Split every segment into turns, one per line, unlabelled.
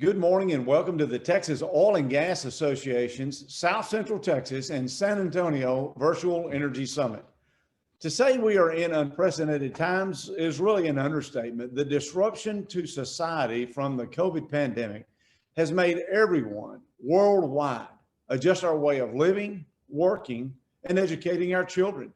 Good morning and welcome to the Texas Oil and Gas Association's South Central Texas and San Antonio Virtual Energy Summit. To say we are in unprecedented times is really an understatement. The disruption to society from the COVID pandemic has made everyone worldwide adjust our way of living, working, and educating our children.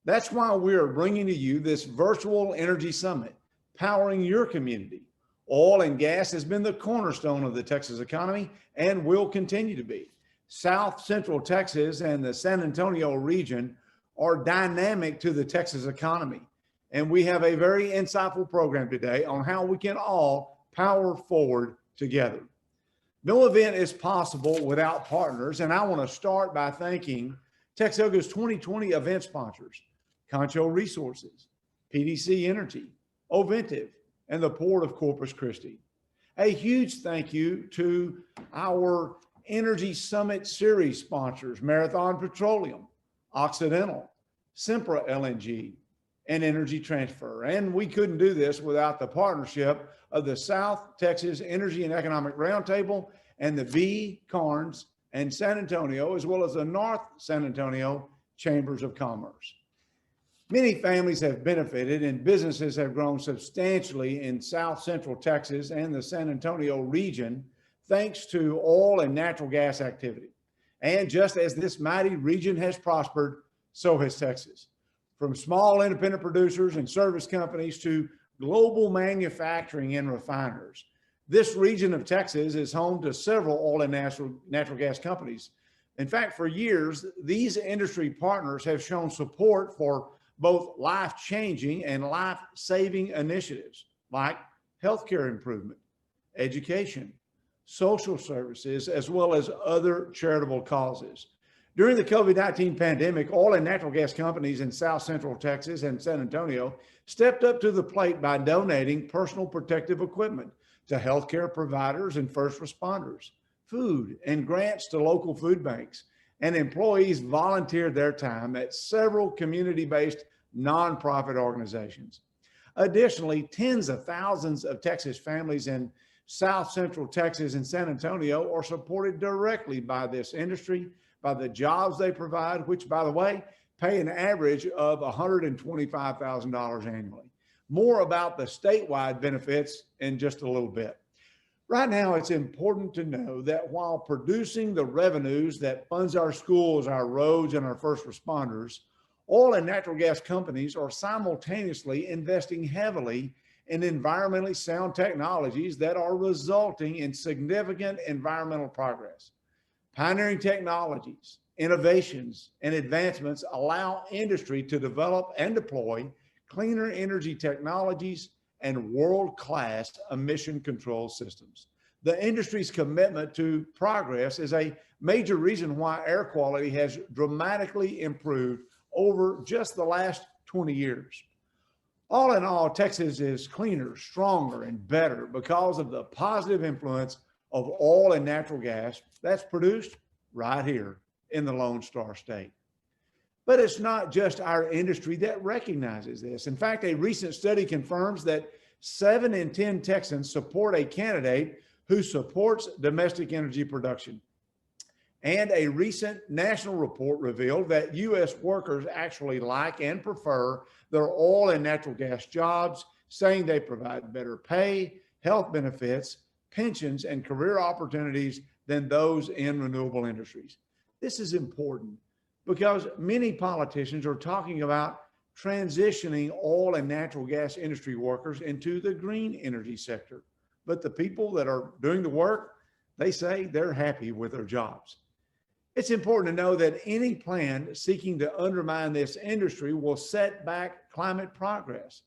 That's why we are bringing to you this Virtual Energy Summit, powering your community. Oil and gas has been the cornerstone of the Texas economy and will continue to be. South Central Texas and the San Antonio region are dynamic to the Texas economy. And we have a very insightful program today on how we can all power forward together. No event is possible without partners, and I want to start by thanking TXOGA's 2020 event sponsors, Concho Resources, PDC Energy, Oventive, and the Port of Corpus Christi. A huge thank you to our Energy Summit Series sponsors, Marathon Petroleum, Occidental, Sempra LNG, and Energy Transfer. And we couldn't do this without the partnership of the South Texas Energy and Economic Roundtable and the V, Carnes, and San Antonio, as well as the North San Antonio Chambers of Commerce. Many families have benefited and businesses have grown substantially in South Central Texas and the San Antonio region, thanks to oil and natural gas activity. And just as this mighty region has prospered, so has Texas. From small independent producers and service companies to global manufacturing and refiners, this region of Texas is home to several oil and natural gas companies. In fact, for years, these industry partners have shown support for both life-changing and life-saving initiatives like healthcare improvement, education, social services, as well as other charitable causes. During the COVID-19 pandemic, oil and natural gas companies in South Central Texas and San Antonio stepped up to the plate by donating personal protective equipment to healthcare providers and first responders, food and grants to local food banks, and employees volunteered their time at several community-based nonprofit organizations. Additionally, tens of thousands of Texas families in South Central Texas and San Antonio are supported directly by this industry, by the jobs they provide, which, by the way, pay an average of $125,000 annually. More about the statewide benefits in just a little bit. Right now, it's important to know that while producing the revenues that funds our schools, our roads, and our first responders, oil and natural gas companies are simultaneously investing heavily in environmentally sound technologies that are resulting in significant environmental progress. Pioneering technologies, innovations, and advancements allow industry to develop and deploy cleaner energy technologies and world-class emission control systems. The industry's commitment to progress is a major reason why air quality has dramatically improved over just the last 20 years. All in all, Texas is cleaner, stronger, and better because of the positive influence of oil and natural gas that's produced right here in the Lone Star State. But it's not just our industry that recognizes this. In fact, a recent study confirms that 7 in 10 Texans support a candidate who supports domestic energy production. And a recent national report revealed that U.S. workers actually like and prefer their oil and natural gas jobs, saying they provide better pay, health benefits, pensions, and career opportunities than those in renewable industries. This is important because many politicians are talking about transitioning oil and natural gas industry workers into the green energy sector. But the people that are doing the work, they say they're happy with their jobs. It's important to know that any plan seeking to undermine this industry will set back climate progress,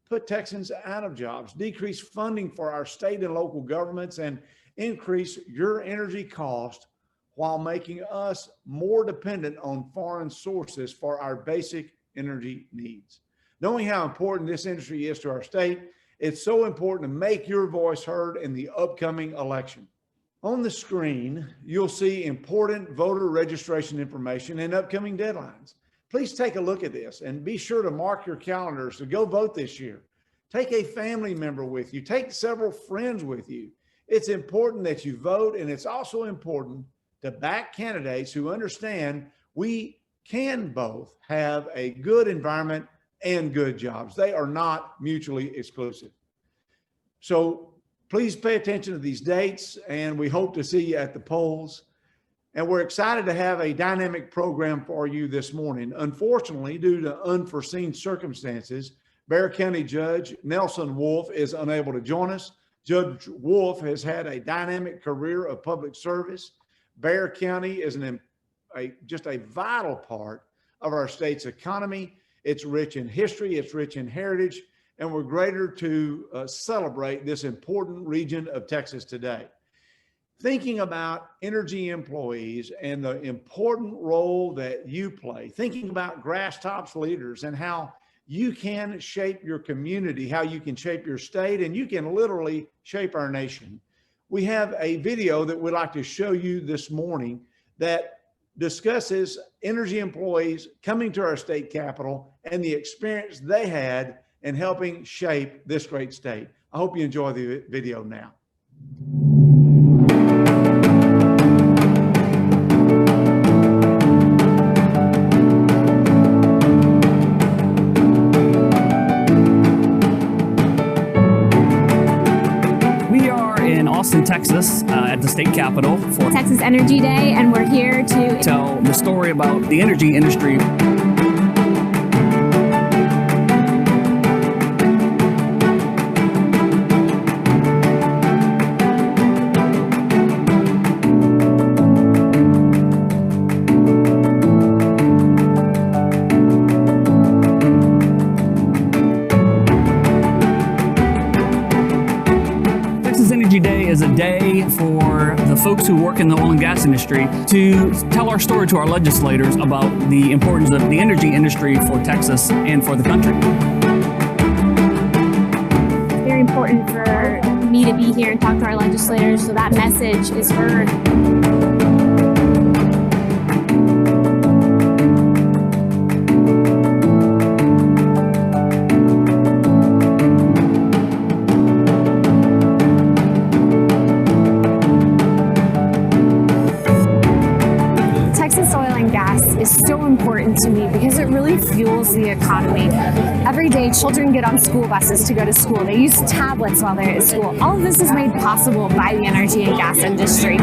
put Texans out of jobs, decrease funding for our state and local governments, and increase your energy cost while making us more dependent on foreign sources for our basic energy needs. Knowing how important this industry is to our state, it's so important to make your voice heard in the upcoming election. On the screen, you'll see important voter registration information and upcoming deadlines. Please take a look at this and be sure to mark your calendars to go vote this year. Take a family member with you. Take several friends with you. It's important that you vote, and it's also important to back candidates who understand we can both have a good environment and good jobs. They are not mutually exclusive. So please pay attention to these dates, and we hope to see you at the polls. And we're excited to have a dynamic program for you this morning. Unfortunately, due to unforeseen circumstances, Bexar County Judge Nelson Wolf is unable to join us. Judge Wolf has had a dynamic career of public service. Bexar County is just a vital part of our state's economy. It's rich in history, it's rich in heritage, and we're greater to celebrate this important region of Texas today. Thinking about energy employees and the important role that you play, thinking about grass tops leaders and how you can shape your community, how you can shape your state, and you can literally shape our nation. We have a video that we'd like to show you this morning that discusses energy employees coming to our state capitol and the experience they had in helping shape this great state. I hope you enjoy the video now.
Austin, Texas, at the state capitol for
Texas Energy Day, and we're here to
tell the story about the energy industry. Is a day for the folks who work in the oil and gas industry to tell our story to our legislators about the importance of the energy industry for Texas and for the country.
It's very important for me to be here and talk to our legislators so that message is heard. Is so important to me because it really fuels the economy. Every day, children get on school buses to go to school. They use tablets while they're at school. All of this is made possible by the energy and gas industry.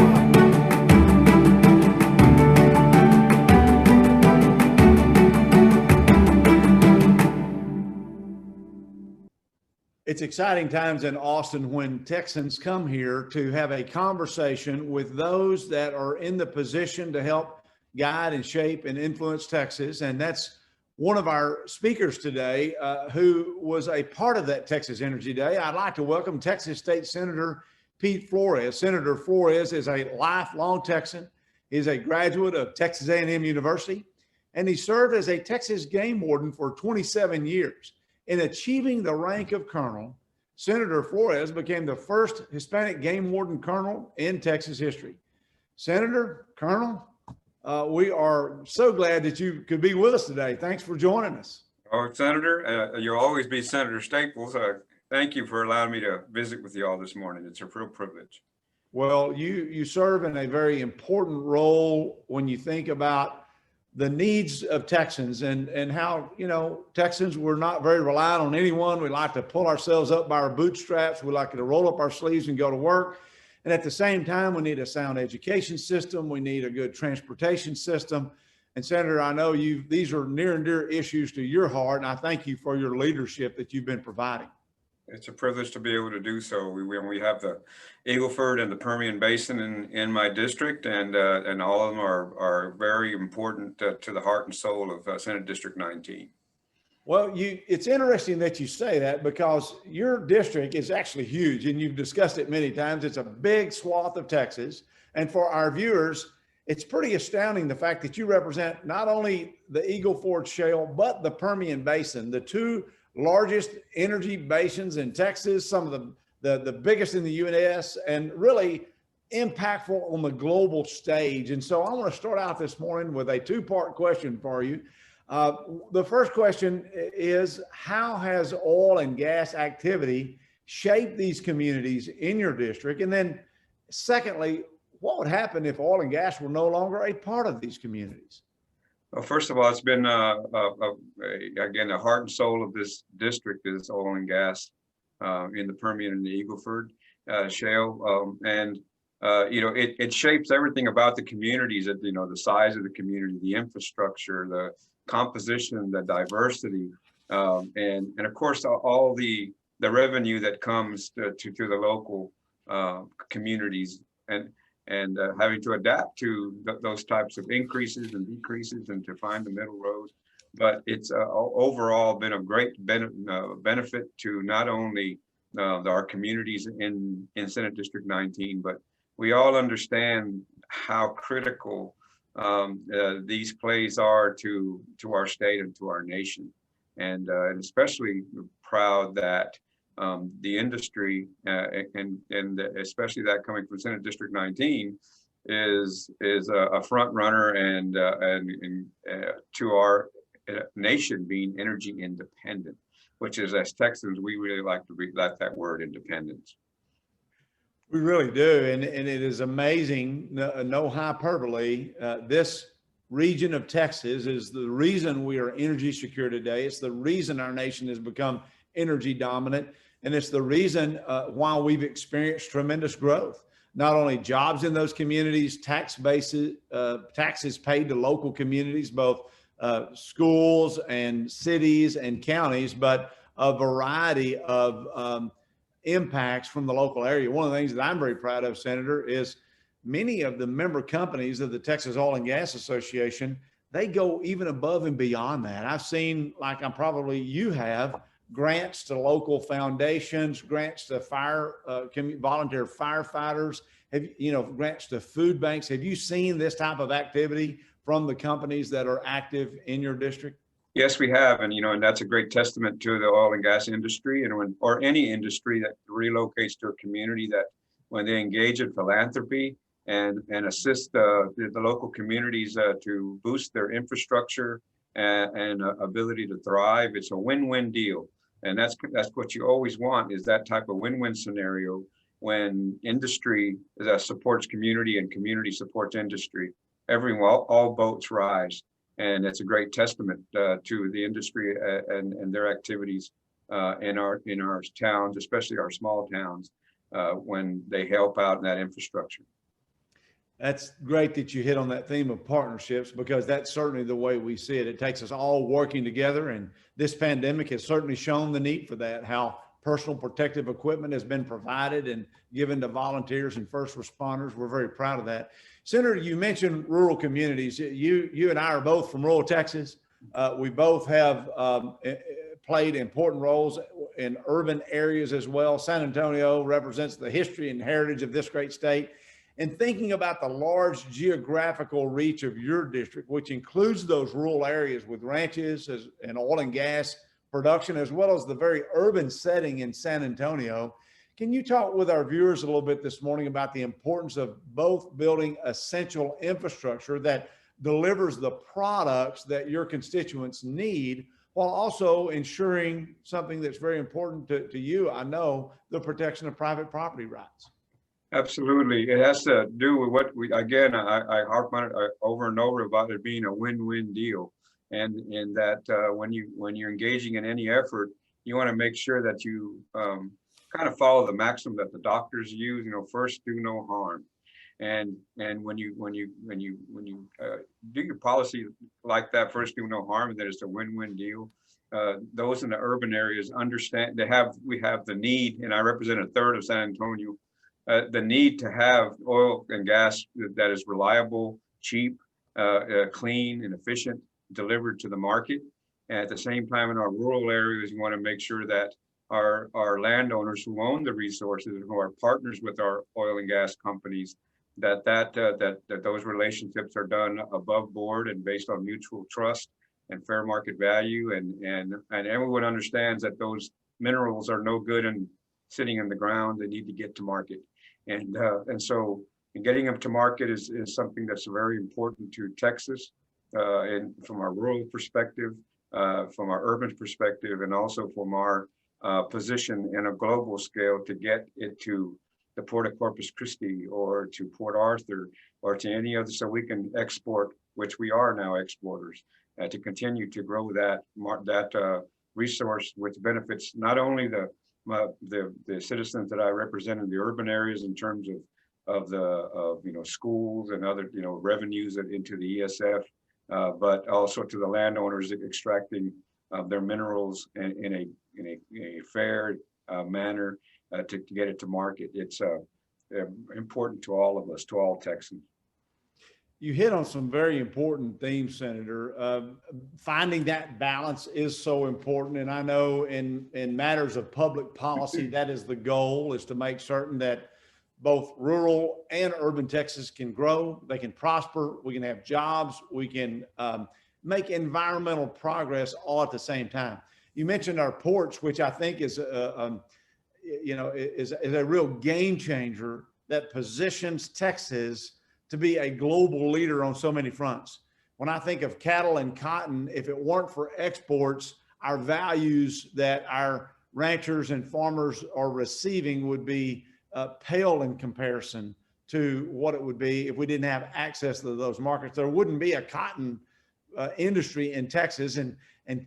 It's exciting times in Austin when Texans come here to have a conversation with those that are in the position to help guide and shape and influence Texas. And that's one of our speakers today who was a part of that Texas Energy Day. I'd like to welcome Texas State Senator Pete Flores. Senator Flores is a lifelong Texan. He's a graduate of Texas A&M University, and he served as a Texas game warden for 27 years. In achieving the rank of colonel, Senator Flores became the first Hispanic game warden colonel in Texas history. Senator, Colonel, we are so glad that you could be with us today. Thanks for joining us.
Oh, Senator, you'll always be Senator Staples. Thank you for allowing me to visit with you all this morning. It's a real privilege.
Well, you serve in a very important role when you think about the needs of Texans and how, Texans, we're not very reliant on anyone. We like to pull ourselves up by our bootstraps. We like to roll up our sleeves and go to work. And at the same time, we need a sound education system. We need a good transportation system. And Senator, I know these are near and dear issues to your heart, and I thank you for your leadership that you've been providing.
It's a privilege to be able to do so. We have the Eagle Ford and the Permian Basin in my district, and all of them are very important to the heart and soul of Senate District 19.
Well, it's interesting that you say that because your district is actually huge, and you've discussed it many times. It's a big swath of Texas. And for our viewers, it's pretty astounding the fact that you represent not only the Eagle Ford Shale, but the Permian Basin, the two largest energy basins in Texas, some of the biggest in the U.S., and really impactful on the global stage. And so I want to start out this morning with a two-part question for you. The first question is, how has oil and gas activity shape these communities in your district? And then secondly, what would happen if oil and gas were no longer a part of these communities?
Well, first of all, it's been again, the heart and soul of this district is oil and gas in the Permian and the Eagle Ford shale, and it shapes everything about the communities. That the size of the community, the infrastructure, the composition, the diversity, and of course all the revenue that comes to the local communities, and having to adapt to those types of increases and decreases and to find the middle road. But it's overall been a great benefit to not only our communities in Senate District 19, but we all understand how critical these plays are to our state and to our nation. And especially proud that the industry and especially that coming from Senate District 19 is a front runner and to our nation being energy independent, which is, as Texans, we really like that word, independence.
We really do, and it is amazing, no hyperbole. This region of Texas is the reason we are energy secure today. It's the reason our nation has become energy dominant. And it's the reason why we've experienced tremendous growth, not only jobs in those communities, taxes paid to local communities, both schools and cities and counties, but a variety of impacts from the local area. One of the things that I'm very proud of, Senator, is many of the member companies of the Texas Oil and Gas Association, they go even above and beyond that. I've seen, like you have, grants to local foundations, grants to volunteer firefighters, grants to food banks. Have you seen this type of activity from the companies that are active in your district?
Yes, we have, and that's a great testament to the oil and gas industry, or any industry that relocates to a community, that when they engage in philanthropy and assist the local communities to boost their infrastructure and ability to thrive, it's a win-win deal. And that's what you always want, is that type of win-win scenario when industry supports community and community supports industry. All boats rise, and it's a great testament to the industry and their activities in our towns, especially our small towns, when they help out in that infrastructure.
That's great that you hit on that theme of partnerships, because that's certainly the way we see it. It takes us all working together, and this pandemic has certainly shown the need for that, how personal protective equipment has been provided and given to volunteers and first responders. We're very proud of that. Senator, you mentioned rural communities. You and I are both from rural Texas. We both have played important roles in urban areas as well. San Antonio represents the history and heritage of this great state. And thinking about the large geographical reach of your district, which includes those rural areas with ranches and oil and gas production, as well as the very urban setting in San Antonio, can you talk with our viewers a little bit this morning about the importance of both building essential infrastructure that delivers the products that your constituents need, while also ensuring something that's very important to you, I know, the protection of private property rights?
Absolutely. It has to do with what I harp on it over and over about it being a win-win deal. And in that when you're engaging in any effort, you want to make sure that you kind of follow the maxim that the doctors use, first do no harm. And when you do your policy like that, first do no harm, and that it's a win-win deal. Those in the urban areas understand we have the need, and I represent a third of San Antonio. The need to have oil and gas that is reliable, cheap, clean, and efficient, delivered to the market. And at the same time, in our rural areas, we want to make sure that our landowners who own the resources and who are partners with our oil and gas companies, that those relationships are done above board and based on mutual trust and fair market value. And everyone understands that those minerals are no good in sitting in the ground. They need to get to market. And so getting them to market is something that's very important to Texas, and from our rural perspective, from our urban perspective, and also from our position in a global scale to get it to the Port of Corpus Christi or to Port Arthur or to any other, so we can export, which we are now exporters, to continue to grow that resource, which benefits not only the citizens that I represent in the urban areas in terms of schools and other revenues into the ESF, but also to the landowners extracting their minerals in a fair manner to get it to market. It's important to all of us, to all Texans.
You hit on some very important themes, Senator. Finding that balance is so important. And I know in matters of public policy, that is the goal, is to make certain that both rural and urban Texas can grow, they can prosper, we can have jobs, we can make environmental progress all at the same time. You mentioned our ports, which I think is a real game changer that positions Texas to be a global leader on so many fronts. When I think of cattle and cotton, if it weren't for exports, our values that our ranchers and farmers are receiving would be pale in comparison to what it would be if we didn't have access to those markets. There wouldn't be a cotton industry in Texas, and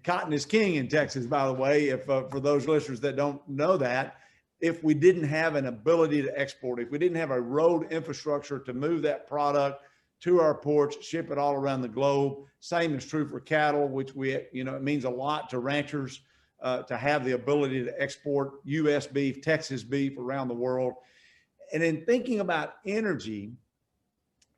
cotton is king in Texas, by the way, if for those listeners that don't know that. If we didn't have an ability to export, if we didn't have a road infrastructure to move that product to our ports, ship it all around the globe. Same is true for cattle, which it means a lot to ranchers to have the ability to export U.S. beef, Texas beef around the world. And in thinking about energy,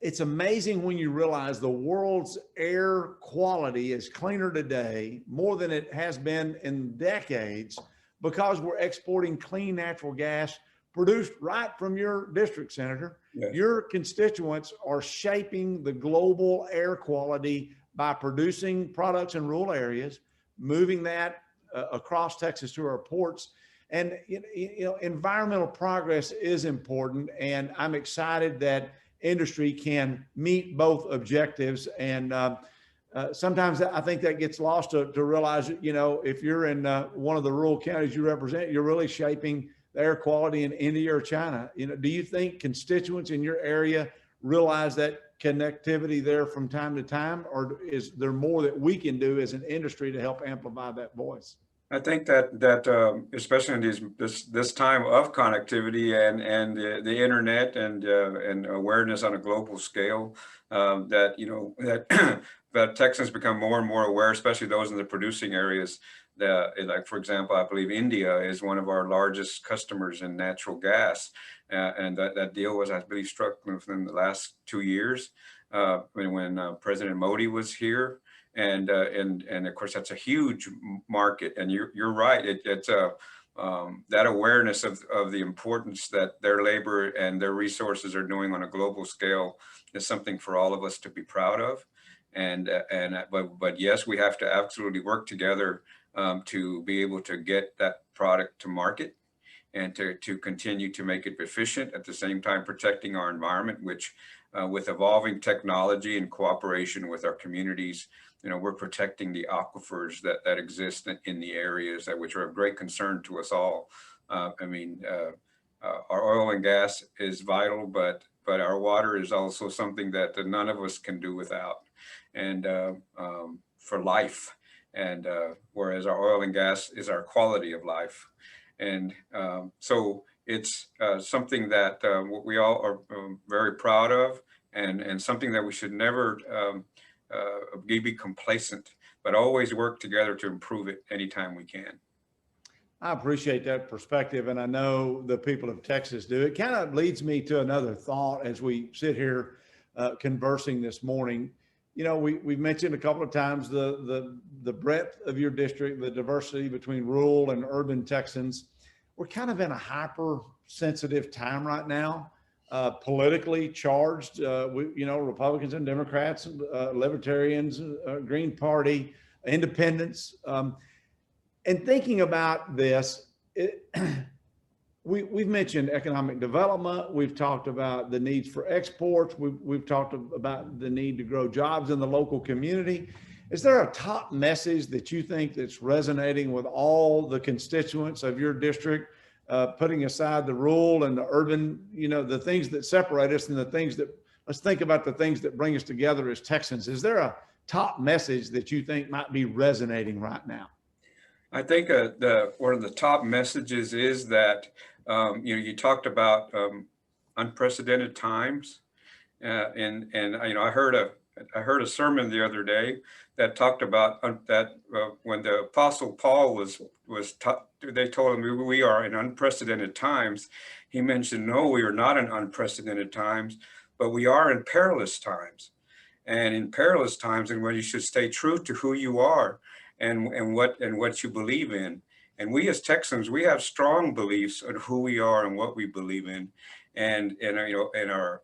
it's amazing when you realize the world's air quality is cleaner today, more than it has been in decades, because we're exporting clean natural gas produced right from your district, Senator. Yes. Your constituents are shaping the global air quality by producing products in rural areas, moving that across Texas to our ports. And environmental progress is important, and I'm excited that industry can meet both objectives. And sometimes I think that gets lost to realize, if you're in one of the rural counties you represent, you're really shaping the air quality in India or China. Do you think constituents in your area realize that connectivity there from time to time, or is there more that we can do as an industry to help amplify that voice?
I think that especially in this time of connectivity and the internet and awareness on a global scale, that Texans become more and more aware, especially those in the producing areas. Like, for example, I believe India is one of our largest customers in natural gas, and that deal was, I believe, struck within the last 2 years when President Modi was here. And of course, that's a huge market. And you're right. It's that awareness of the importance that their labor and their resources are doing on a global scale is something for all of us to be proud of. But yes, we have to absolutely work together to be able to get that product to market and to continue to make it efficient, at the same time protecting our environment, which with evolving technology and cooperation with our communities, we're protecting the aquifers that exist in the areas which are of great concern to us all. Our oil and gas is vital, but our water is also something that none of us can do without, and for life. And whereas our oil and gas is our quality of life. And so it's something that we all are very proud of, and something that we should never be complacent, but always work together to improve it anytime we can.
I appreciate that perspective, and I know the people of Texas do. It kind of leads me to another thought as we sit here conversing this morning. We've mentioned a couple of times the breadth of your district, the diversity between rural and urban Texans. We're kind of in a hypersensitive time right now, politically charged. Republicans and Democrats, Libertarians, Green Party, Independents. And thinking about this, we've mentioned economic development. We've talked about the needs for exports. We've talked about the need to grow jobs in the local community. Is there a top message that you think that's resonating with all the constituents of your district, putting aside the rural and the urban, the things that separate us and the things that, let's think about the things that bring us together as Texans. Is there a top message that you think might be resonating right now?
I think one of the top messages is that, you talked about unprecedented times. And I heard a sermon the other day that talked about that when the Apostle Paul they told him we are in unprecedented times. He mentioned, no, we are not in unprecedented times, but we are in perilous times. And in perilous times, and when you should stay true to who you are and what you believe in. And we as Texans, we have strong beliefs on who we are and what we believe in, and in our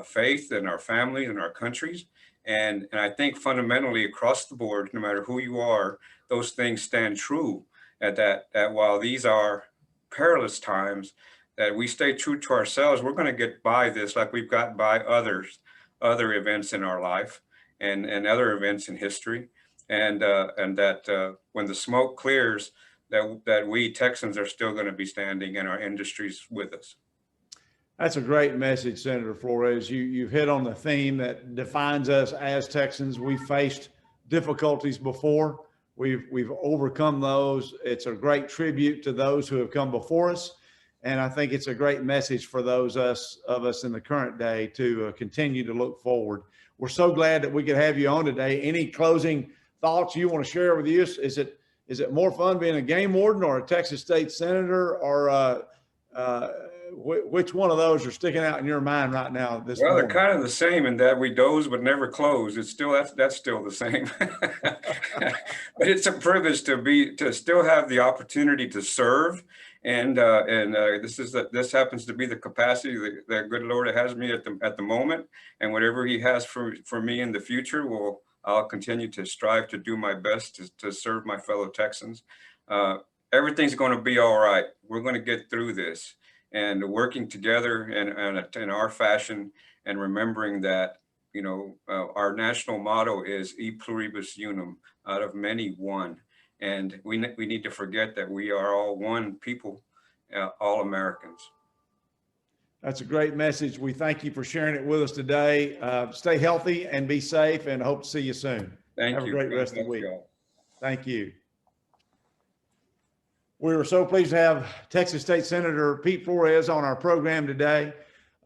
faith and our families and our countries. And I think fundamentally across the board, no matter who you are, those things stand true that while these are perilous times, that we stay true to ourselves, we're going to get by this like we've got by other events in our life and other events in history. And that when the smoke clears, that we Texans are still going to be standing and our industries with us.
That's a great message, Senator Flores. You've hit on the theme that defines us as Texans. We faced difficulties before. We've overcome those. It's a great tribute to those who have come before us. And I think it's a great message for those of us in the current day to continue to look forward. We're so glad that we could have you on today. Any closing thoughts you want to share with us? Is it more fun being a game warden or a Texas State Senator, or which one of those are sticking out in your mind right now?
Well, morning? They're kind of the same in that we doze but never close. It's still that's still the same. But it's a privilege to still have the opportunity to serve, and this happens to be the capacity that good Lord has me at the moment, and whatever He has for me in the future, I'll continue to strive to do my best to serve my fellow Texans. Everything's going to be all right. We're going to get through this. And working together in our fashion, and remembering that, our national motto is E pluribus unum, out of many one. And we need to forget that we are all one people, all Americans.
That's a great message. We thank you for sharing it with us today. Stay healthy and be safe, and hope to see you soon.
Thank you.
Have a great rest of the week. Thank you. We were so pleased to have Texas State Senator Pete Flores on our program today.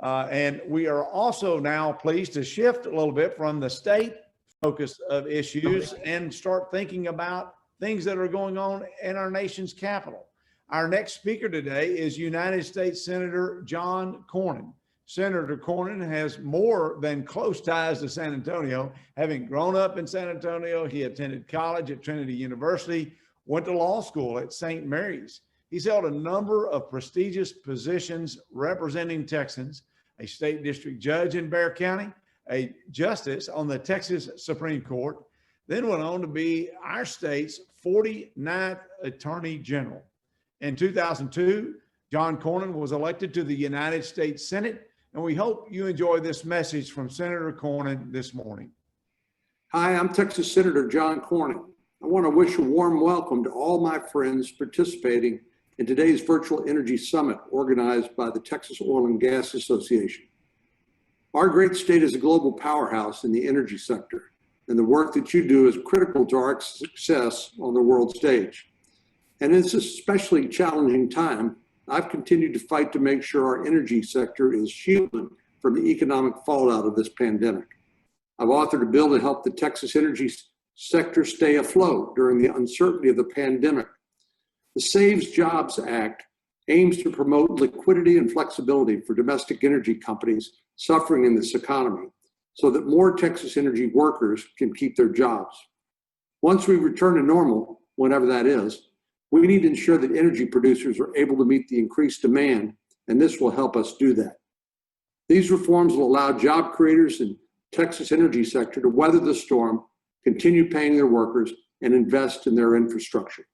And we are also now pleased to shift a little bit from the state focus of issues and start thinking about things that are going on in our nation's capital. Our next speaker today is United States Senator John Cornyn. Senator Cornyn has more than close ties to San Antonio. Having grown up in San Antonio, he attended college at Trinity University, went to law school at St. Mary's. He's held a number of prestigious positions representing Texans, a state district judge in Bexar County, a justice on the Texas Supreme Court, then went on to be our state's 49th Attorney General. In 2002, John Cornyn was elected to the United States Senate, and we hope you enjoy this message from Senator Cornyn this morning.
Hi, I'm Texas Senator John Cornyn. I want to wish a warm welcome to all my friends participating in today's virtual energy summit organized by the Texas Oil and Gas Association. Our great state is a global powerhouse in the energy sector, and the work that you do is critical to our success on the world stage. And in this especially challenging time, I've continued to fight to make sure our energy sector is shielded from the economic fallout of this pandemic. I've authored a bill to help the Texas energy sector stay afloat during the uncertainty of the pandemic. The Saves Jobs Act aims to promote liquidity and flexibility for domestic energy companies suffering in this economy so that more Texas energy workers can keep their jobs. Once we return to normal, whenever that is, we need to ensure that energy producers are able to meet the increased demand, and this will help us do that. These reforms will allow job creators in Texas energy sector to weather the storm, continue paying their workers, and invest in their infrastructure.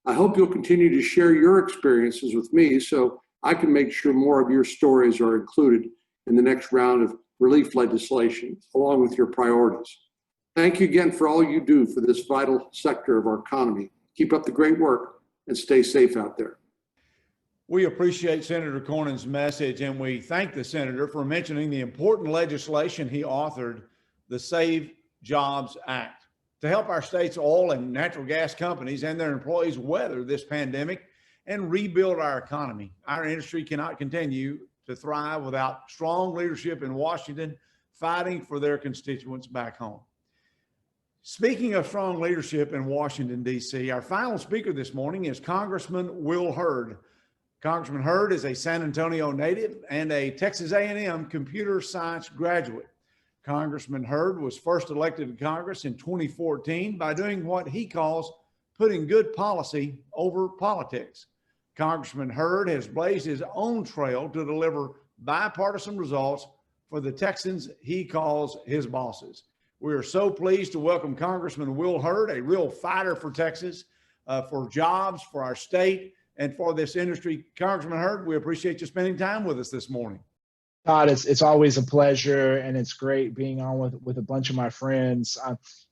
I hope you'll continue to share your experiences with me so I can make sure more of your stories are included in the next round of relief legislation, along with your priorities. Thank you again for all you do for this vital sector of our economy. Keep up the great work and stay safe out there.
We appreciate Senator Cornyn's message, and we thank the senator for mentioning the important legislation he authored, the Save Jobs Act, to help our state's oil and natural gas companies and their employees weather this pandemic and rebuild our economy. Our industry cannot continue to thrive without strong leadership in Washington fighting for their constituents back home. Speaking of strong leadership in Washington, D.C., our final speaker this morning is Congressman Will Hurd. Congressman Hurd is a San Antonio native and a Texas A&M computer science graduate. Congressman Hurd was first elected to Congress in 2014 by doing what he calls putting good policy over politics. Congressman Hurd has blazed his own trail to deliver bipartisan results for the Texans he calls his bosses. We are so pleased to welcome Congressman Will Hurd, a real fighter for Texas, for jobs, for our state, and for this industry. Congressman Hurd, we appreciate you spending time with us this morning.
Todd, it's always a pleasure, and it's great being on with a bunch of my friends.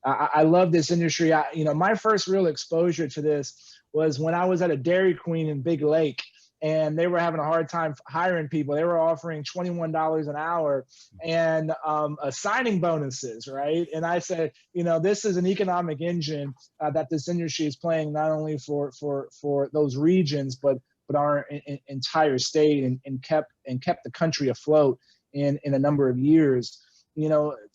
I love this industry. My first real exposure to this was when I was at a Dairy Queen in Big Lake, and they were having a hard time hiring people. They were offering $21 an hour and signing bonuses, right? And I said, this is an economic engine that this industry is playing not only for those regions, but our entire state, and kept the country afloat in a number of years.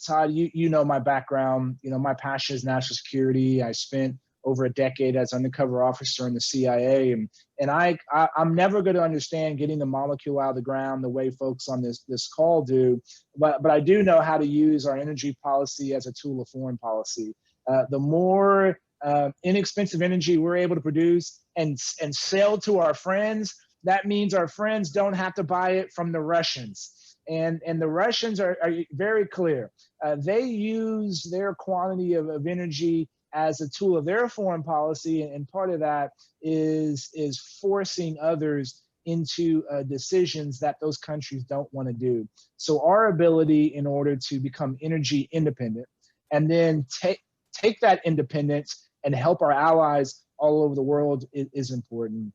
Todd, you know my background. My passion is national security. I spent over a decade as undercover officer in the CIA, and I'm never going to understand getting the molecule out of the ground the way folks on this call do, but I do know how to use our energy policy as a tool of foreign policy. The more inexpensive energy we're able to produce and sell to our friends, that means our friends don't have to buy it from the Russians. And the Russians are very clear. They use their quantity of energy as a tool of their foreign policy, and part of that is forcing others into decisions that those countries don't want to do. So our ability in order to become energy independent and then take that independence and help our allies all over the world is important.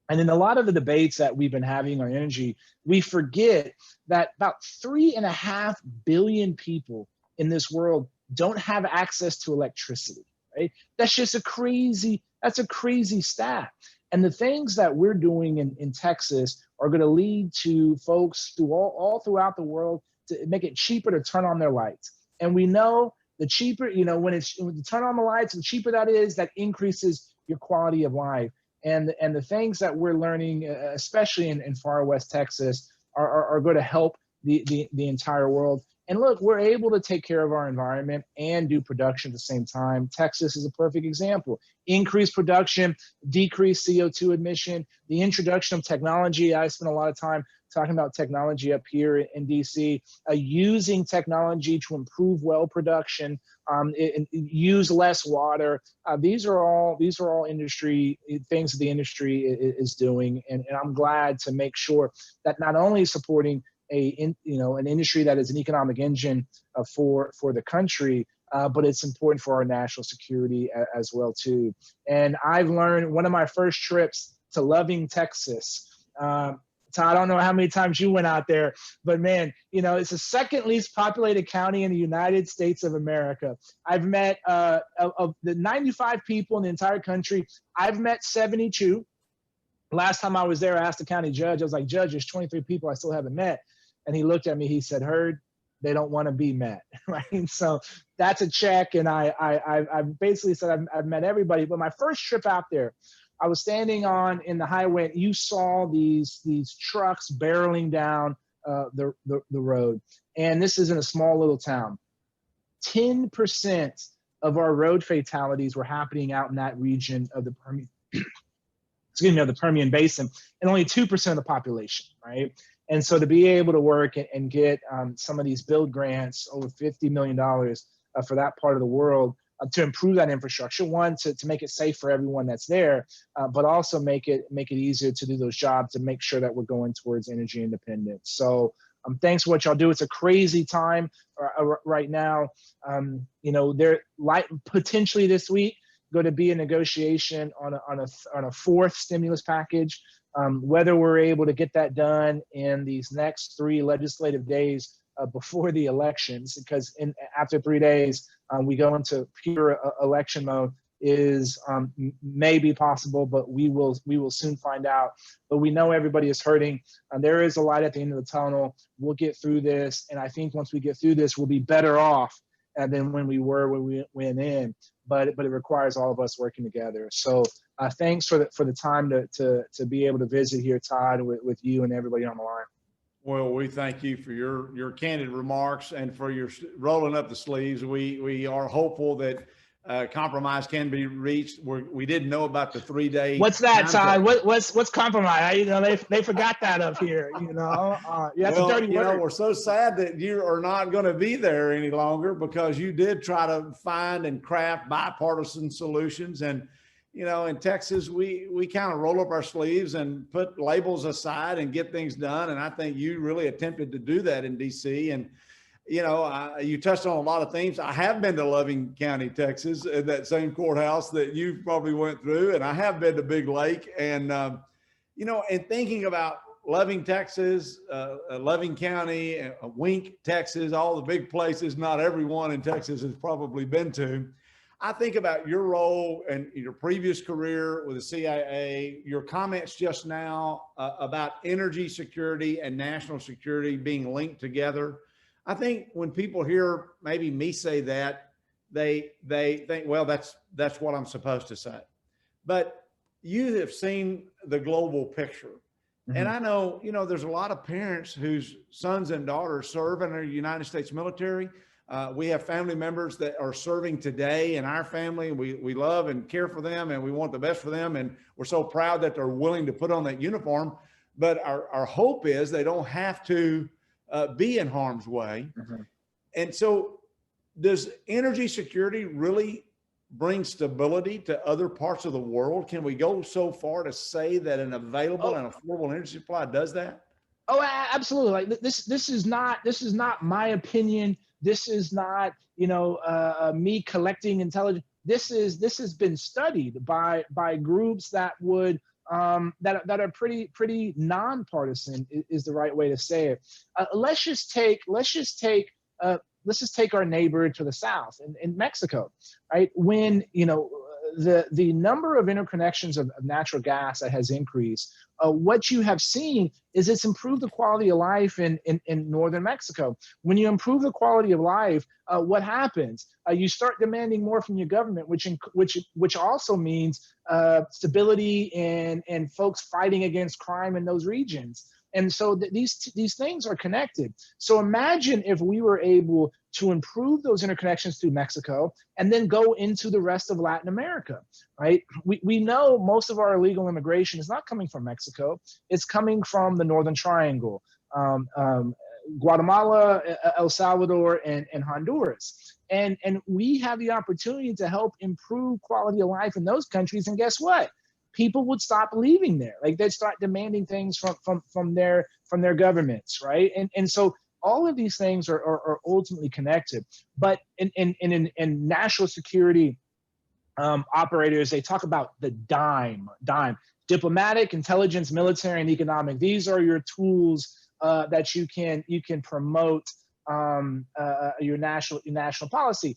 And in a lot of the debates that we've been having on energy, we forget that about 3.5 billion people in this world don't have access to electricity, right? That's just a crazy stat. And the things that we're doing in Texas are going to lead to folks all throughout the world to make it cheaper to turn on their lights. And we know the cheaper, when you turn on the lights, the cheaper that is, that increases your quality of life. And the things that we're learning, especially in far West Texas, are going to help the entire world. And look, we're able to take care of our environment and do production at the same time. Texas is a perfect example. Increased production, decreased CO2 emission, the introduction of technology. I spent a lot of time talking about technology up here in DC, using technology to improve well production, use less water. These are all industry things that the industry is doing, and I'm glad to make sure that not only supporting an industry that is an economic engine for the country, but it's important for our national security as well too. And I've learned one of my first trips to Loving, Texas. Todd, I don't know how many times you went out there, but man, it's the second least populated county in the United States of America. I've met of the 95 people in the entire country, I've met 72. Last time I was there, I asked the county judge, I was like, Judge, there's 23 people I still haven't met. And he looked at me, he said, Hurd, they don't want to be met, right? So that's a check. And I basically said, I've met everybody. But my first trip out there, I was standing in the highway, and you saw these trucks barreling down the road. And this is in a small little town. 10% of our road fatalities were happening out in that region of the Permian, the Permian Basin, and only 2% of the population, right? And so to be able to work and get some of these build grants, over $50 million for that part of the world, to improve that infrastructure, one, to make it safe for everyone that's there, but also make it easier to do those jobs, to make sure that we're going towards energy independence. So Thanks for what y'all do. It's a crazy time right now. There potentially this week going to be a negotiation on a fourth stimulus package. Whether we're able to get that done in these next 3 legislative days before the elections, because after 3 days we go into pure election mode, is maybe possible, but we will soon find out. But we know everybody is hurting, and there is a light at the end of the tunnel. We'll get through this, and I think once we get through this, we'll be better off than when we were when we went in. But it requires all of us working together. So thanks for the time to be able to visit here, Todd, with you and everybody on the line.
Well, we thank you for your candid remarks and for your rolling up the sleeves. We are hopeful that compromise can be reached. We didn't know about the 3-day.
What's that, Todd? What's compromise? They forgot that up here. That's a dirty word.
We're so sad that you are not going to be there any longer, because you did try to find and craft bipartisan solutions. And in Texas, we kind of roll up our sleeves and put labels aside and get things done. And I think you really attempted to do that in DC. And you touched on a lot of things. I have been to Loving County, Texas, at that same courthouse that you probably went through, and I have been to Big Lake. And and thinking about Loving, Texas, Loving County, Wink, Texas, all the big places not everyone in Texas has probably been to. I think about your role and your previous career with the CIA, your comments just now about energy security and national security being linked together. I think when people hear maybe me say that, they think, well, that's what I'm supposed to say. But you have seen the global picture. Mm-hmm. And I know, there's a lot of parents whose sons and daughters serve in the United States military. We have family members that are serving today in our family. We love and care for them, and we want the best for them. And we're so proud that they're willing to put on that uniform. But our hope is they don't have to be in harm's way. Mm-hmm. And so does energy security really bring stability to other parts of the world? Can we go so far to say that an available and affordable energy supply does that?
Oh, absolutely. Like this is not my opinion. This is not, me collecting intelligence. This has been studied by groups that would that are pretty nonpartisan is the right way to say it. Let's just take our neighbor to the south in Mexico, right? When the number of interconnections of natural gas that has increased, what you have seen is it's improved the quality of life in northern Mexico. When you improve the quality of life, what happens? You start demanding more from your government, which also means stability and folks fighting against crime in those regions. And so these things are connected. So imagine if we were able to improve those interconnections through Mexico and then go into the rest of Latin America, right? We know most of our illegal immigration is not coming from Mexico. It's coming from the Northern Triangle, Guatemala, El Salvador, and Honduras. And we have the opportunity to help improve quality of life in those countries. And guess what? People would stop leaving there. Like they'd start demanding things from their governments, right? And so all of these things are ultimately connected. But in national security operators, they talk about the dime, diplomatic, intelligence, military, and economic. These are your tools that you can promote your national policy.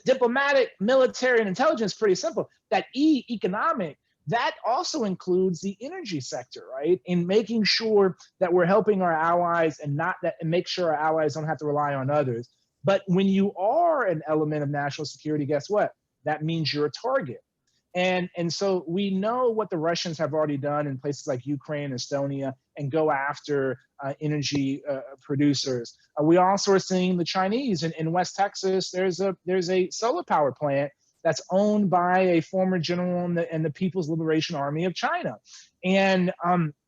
Diplomatic, military, and intelligence, pretty simple. That economic, that also includes the energy sector, right? In making sure that we're helping our allies and make sure our allies don't have to rely on others. But when you are an element of national security, guess what? That means you're a target. And so we know what the Russians have already done in places like Ukraine, Estonia, and go after energy producers. We also are seeing the Chinese in West Texas. There's a solar power plant that's owned by a former general in the People's Liberation Army of China, and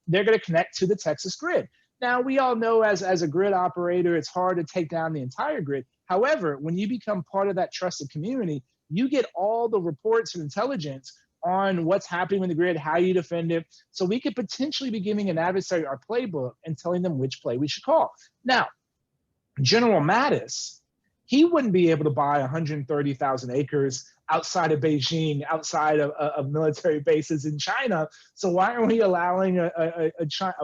they're going to connect to the Texas grid. Now we all know as a grid operator, it's hard to take down the entire grid. However, when you become part of that trusted community, you get all the reports and intelligence on what's happening with the grid, how you defend it. So we could potentially be giving an adversary our playbook and telling them which play we should call. Now, General Mattis, he wouldn't be able to buy 130,000 acres outside of Beijing, outside of military bases in China. So why are we allowing a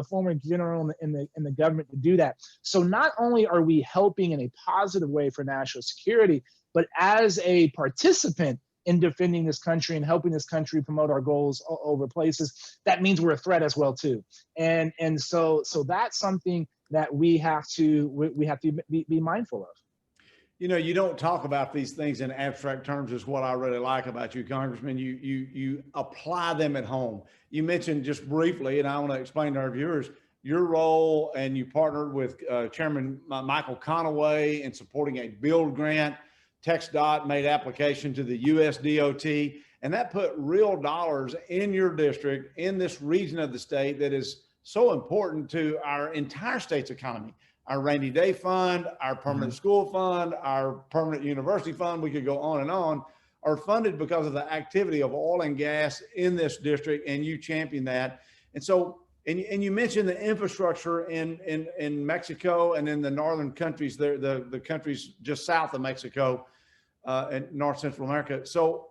former general in the government to do that? So not only are we helping in a positive way for national security, but as a participant in defending this country and helping this country promote our goals over places, that means we're a threat as well too. And so that's something that we have to be mindful of.
You know, you don't talk about these things in abstract terms is what I really like about you, Congressman. You apply them at home. You mentioned just briefly, and I want to explain to our viewers, your role, and you partnered with Chairman Michael Conaway in supporting a build grant. TXDOT made application to the US DOT, and that put real dollars in your district, in this region of the state that is so important to our entire state's economy. Our rainy day fund, our permanent school fund, our permanent university fund, we could go on, are funded because of the activity of oil and gas in this district, and you champion that. And so, and you mentioned the infrastructure in Mexico and in the northern countries, the countries just south of Mexico and North Central America. So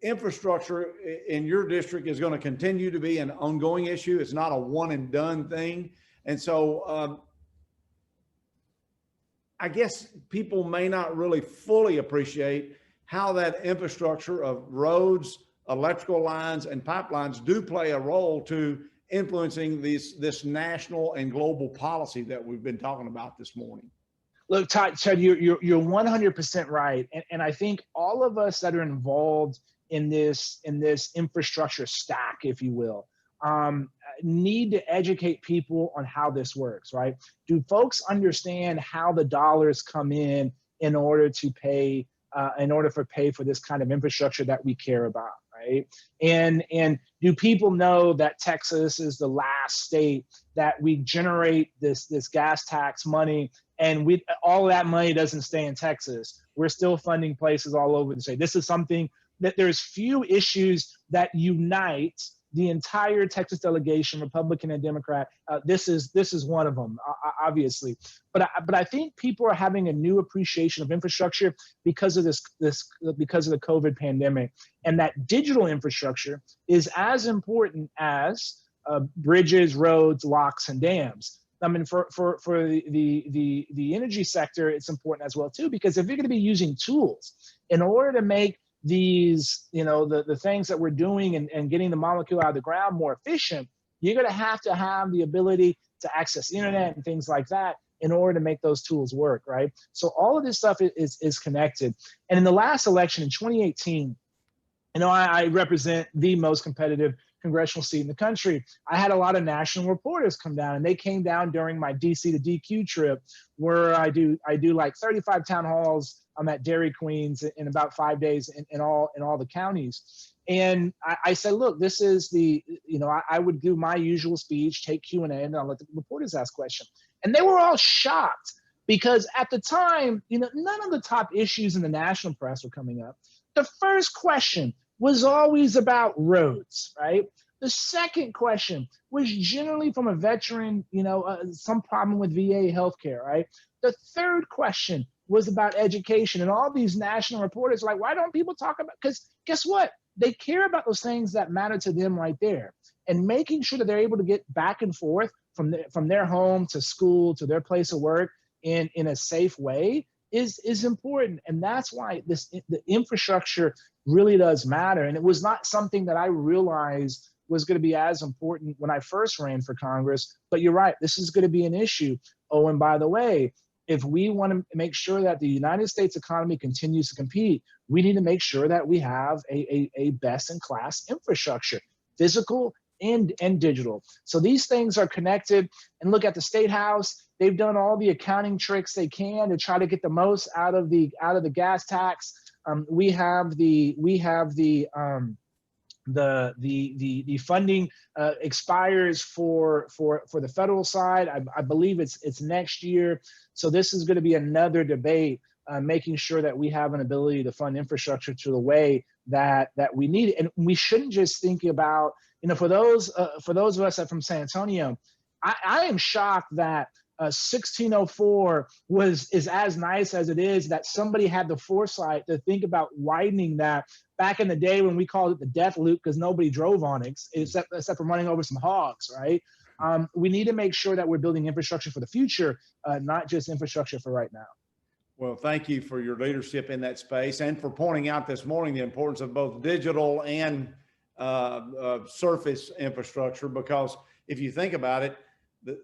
infrastructure in your district is going to continue to be an ongoing issue. It's not a one and done thing. And so I guess people may not really fully appreciate how that infrastructure of roads, electrical lines, and pipelines do play a role to influencing this national and global policy that we've been talking about this morning.
Look, Todd, you're 100% right, and I think all of us that are involved in this infrastructure stack, if you will, need to educate people on how this works, right? Do folks understand how the dollars come in order to pay, for this kind of infrastructure that we care about, right? And do people know that Texas is the last state that we generate this gas tax money, and all of that money doesn't stay in Texas. We're still funding places all over the state. This is something that there's few issues that unite the entire Texas delegation, Republican and Democrat. This is one of them, obviously. But I think people are having a new appreciation of infrastructure because of because of the COVID pandemic, and that digital infrastructure is as important as bridges, roads, locks, and dams. I mean, for the energy sector, it's important as well too, because if you're going to be using tools in order to make these, the things that we're doing and getting the molecule out of the ground more efficient, you're going to have the ability to access the internet and things like that in order to make those tools work, right? So all of this stuff is connected. And in the last election in 2018, I represent the most competitive congressional seat in the country. I had a lot of national reporters come down, and they came down during my DC to DQ trip, where I do like 35 town halls. I'm at Dairy Queens in about 5 days in all the counties. And I said, look, this is I would do my usual speech, take Q&A, and then I'll let the reporters ask questions. And they were all shocked because at the time, none of the top issues in the national press were coming up. The first question was always about roads, right? The second question was generally from a veteran, some problem with VA healthcare, right? The third question was about education, and all these national reporters are like, why don't people talk about, because guess what? They care about those things that matter to them right there, and making sure that they're able to get back and forth from their home to school to their place of work in a safe way is important. And that's why the infrastructure really does matter. And it was not something that I realized was going to be as important when I first ran for Congress, but you're right, this is going to be an issue. Oh, and by the way, if we want to make sure that the United States economy continues to compete, we need to make sure that we have a best-in-class infrastructure, physical and digital. So these things are connected. And look at the State House; they've done all the accounting tricks they can to try to get the most out of the gas tax. We have the funding expires for the federal side. I believe it's next year. So this is going to be another debate. making sure that we have an ability to fund infrastructure to the way that we need it. And we shouldn't just think about, for those of us that are from San Antonio, I am shocked that 1604 is as nice as it is, that somebody had the foresight to think about widening that back in the day when we called it the death loop because nobody drove on it except for running over some hogs, right? We need to make sure that we're building infrastructure for the future, not just infrastructure for right now.
Well, thank you for your leadership in that space and for pointing out this morning the importance of both digital and surface infrastructure, because if you think about it,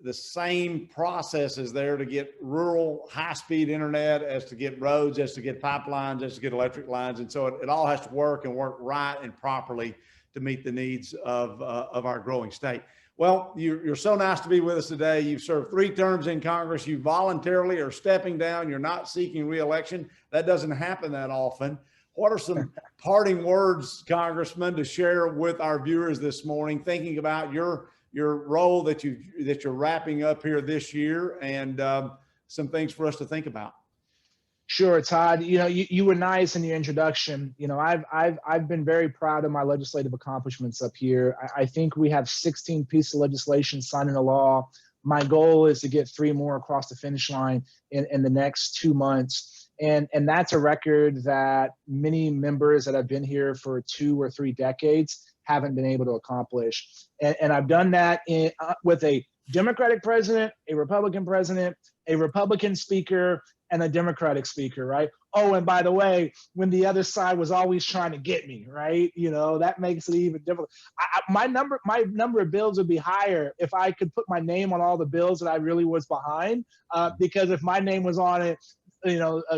the same process is there to get rural high-speed internet as to get roads, as to get pipelines, as to get electric lines. And so it all has to work and work right and properly to meet the needs of our growing state. Well, you're so nice to be with us today. You've served 3 terms in Congress. You voluntarily are stepping down. You're not seeking re-election. That doesn't happen that often. What are some parting words, Congressman, to share with our viewers this morning, thinking about your role that you're wrapping up here this year, and some things for us to think about?
Sure, Todd. You were nice in your introduction. I've been very proud of my legislative accomplishments up here. I think we have 16 pieces of legislation signed into law. My goal is to get 3 more across the finish line in the next 2 months. And that's a record that many members that have been here for 2 or 3 decades haven't been able to accomplish. And I've done that with a Democratic president, a Republican president, a Republican speaker, and a Democratic speaker, right? Oh, and by the way, when the other side was always trying to get me, right? That makes it even difficult. My number of bills would be higher if I could put my name on all the bills that I really was behind, because if my name was on it,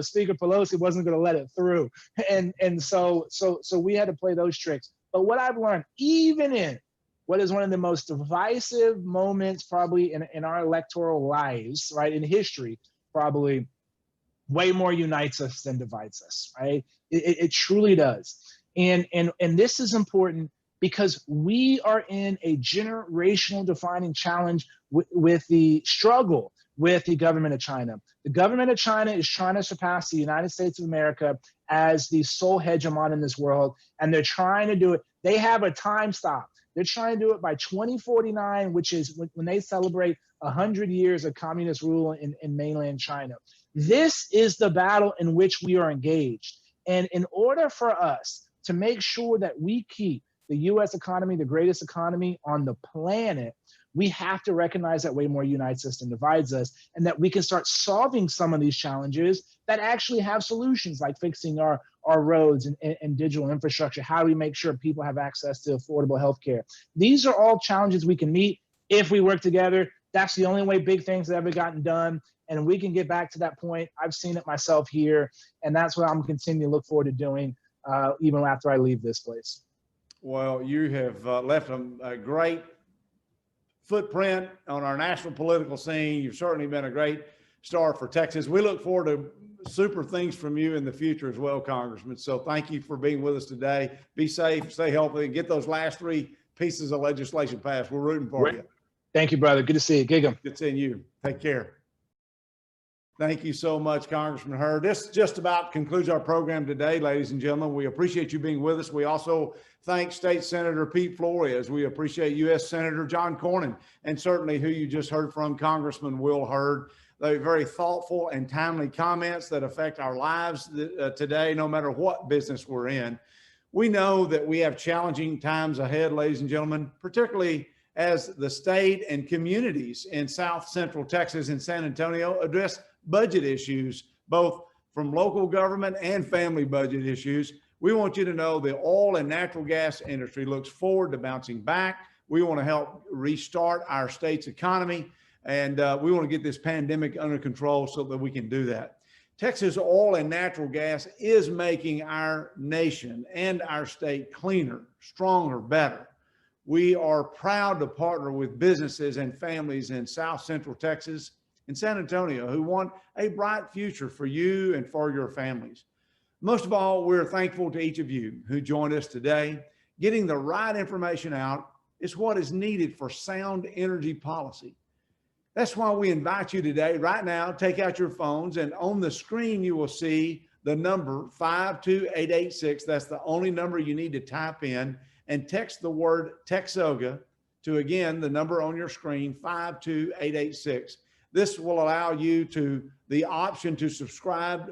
Speaker Pelosi wasn't going to let it through, and so we had to play those tricks. But what I've learned, even in what is one of the most divisive moments probably in our electoral lives, right, in history, probably way more unites us than divides us, right? It truly does. And this is important because we are in a generational defining challenge with the struggle with the government of China. The government of China is trying to surpass the United States of America as the sole hegemon in this world, and they're trying to do it. They have a time stop. They're trying to do it by 2049, which is when they celebrate 100 years of communist rule in mainland China. This is the battle in which we are engaged. And in order for us to make sure that we keep the US economy, the greatest economy on the planet, we have to recognize that way more unites us than divides us, and that we can start solving some of these challenges that actually have solutions, like fixing our roads and digital infrastructure. How do we make sure people have access to affordable healthcare? These are all challenges we can meet if we work together. That's the only way big things have ever gotten done. And we can get back to that point. I've seen it myself here, and that's what I'm continuing to look forward to doing even after I leave this place.
Well, you have left a great footprint on our national political scene. You've certainly been a great star for Texas. We look forward to super things from you in the future as well, Congressman. So thank you for being with us today. Be safe, stay healthy, and get those last 3 pieces of legislation passed. We're rooting for you.
Thank you, brother. Good to see you. Gig'em.
Good seeing you. Take care. Thank you so much, Congressman Hurd. This just about concludes our program today, ladies and gentlemen. We appreciate you being with us. We also thank State Senator Pete Flores. We appreciate U.S. Senator John Cornyn, and certainly who you just heard from, Congressman Will Hurd. They're very thoughtful and timely comments that affect our lives today, no matter what business we're in. We know that we have challenging times ahead, ladies and gentlemen, particularly as the state and communities in South Central Texas and San Antonio address budget issues, both from local government and family budget issues. We want you to know the oil and natural gas industry looks forward to bouncing back. We want to help restart our state's economy, and we want to get this pandemic under control so that we can do that. Texas oil and natural gas is making our nation and our state cleaner, stronger, better. We are proud to partner with businesses and families in South Central Texas and San Antonio who want a bright future for you and for your families. Most of all, we're thankful to each of you who joined us today. Getting the right information out is what is needed for sound energy policy. That's why we invite you today, right now, take out your phones, and on the screen, you will see the number 52886. That's the only number you need to type in, and text the word TXOGA to, again, the number on your screen, 52886. This will allow you the option to subscribe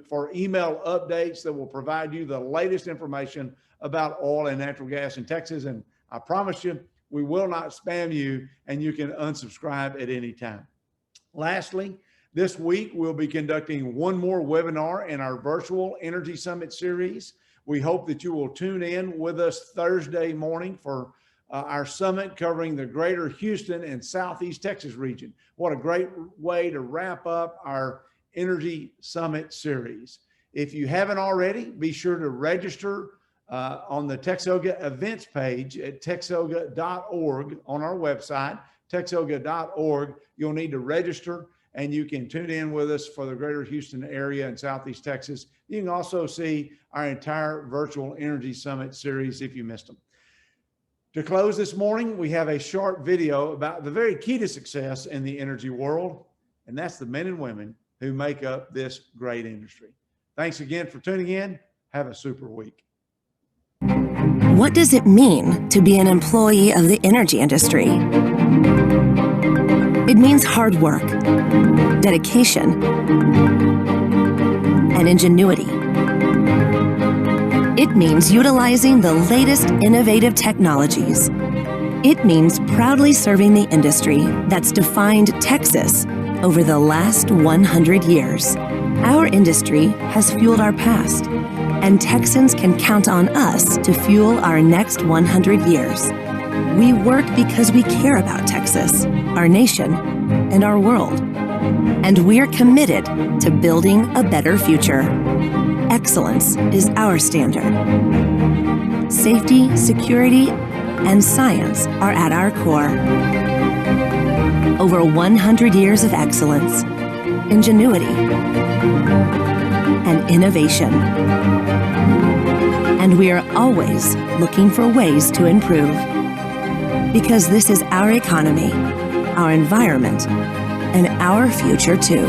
for email updates that will provide you the latest information about oil and natural gas in Texas. And I promise you, we will not spam you, and you can unsubscribe at any time. Lastly, this week we'll be conducting one more webinar in our virtual Energy Summit series. We hope that you will tune in with us Thursday morning for our summit covering the greater Houston and Southeast Texas region. What a great way to wrap up our Energy Summit series. If you haven't already, be sure to register on the TXOGA events page at TXOGA.org on our website, TXOGA.org. You'll need to register, and you can tune in with us for the greater Houston area and Southeast Texas. You can also see our entire virtual Energy Summit series if you missed them. To close this morning, we have a short video about the very key to success in the energy world, and that's the men and women who make up this great industry. Thanks again for tuning in. Have a super week.
What does it mean to be an employee of the energy industry? It means hard work, dedication, and ingenuity. It means utilizing the latest innovative technologies. It means proudly serving the industry that's defined Texas over the last 100 years. Our industry has fueled our past, and Texans can count on us to fuel our next 100 years. We work because we care about Texas, our nation, and our world. And we're committed to building a better future. Excellence is our standard. Safety, security, and science are at our core. Over 100 years of excellence, ingenuity, and innovation. And we are always looking for ways to improve. Because this is our economy, our environment, and our future too.